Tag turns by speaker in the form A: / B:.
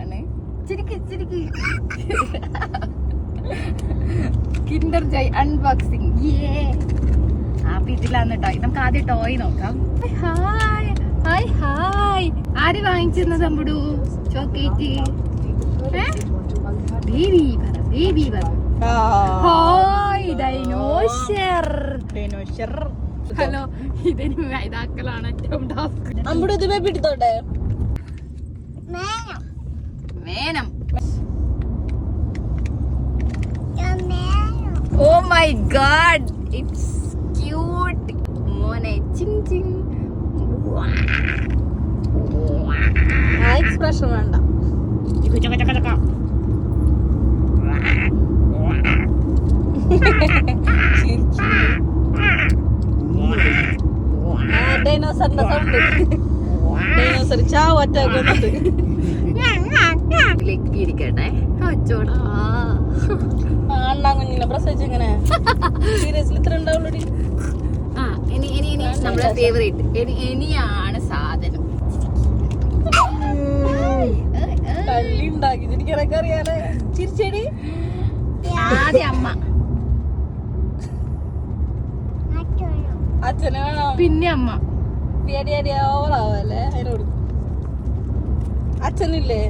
A: ആണ്. Kinder Joy unboxing. അപ്പൊ ഇതിലാന്ന് toy. നമുക്ക് ആദ്യം ടോയ് നോക്കാം. Hi hi hi. ആര് വാങ്ങിച്ചെന്നത് അമ്പുടു ചോക്ലേറ്റ്? ബേബി പറ, ബേബി പറ. Hi dinosaur. ഡൈനോസർ. ഹലോ, ഇതിന് ഇതാക്കലാണ് ഏറ്റവും ടാസ്ക്.
B: അമ്പുടു ഇത് ബേബി എടുത്തോട്ടെ.
A: വേണം. Oh my god, it's cute. മോനെ ചിങ് ചിങ്.
B: ആ എക്സ്പ്രഷൻ വേണ്ട. ഡൈനോസറിന്റെ സൗണ്ട്. ഡൈനോസർ ചാവറ്റ കൊന്നിട്ട്
A: ഇരിക്കട്ടെ. അച്ചോടാ,
B: അണ്ണാ കുഞ്ഞിനെ പ്രസവിച്ച് എങ്ങനെ സീരിയസ്ലി ഇത്ര ഉണ്ടാവുള്ളൂ.
A: ഇനി നമ്മുടെ ഫേവറേറ്റ് ഇനിയാണ് സാധനം.
B: കള്ളി ഉണ്ടാക്കി എനിക്കിറക്കെ അറിയാലേ. ചിരിച്ചേടി.
A: ആദ്യം അമ്മ,
B: അച്ഛനെ വേണോ?
A: പിന്നെ അമ്മ.
B: ഓവറാവല്ലേ അതിനോട്. അച്ഛനില്ലേ?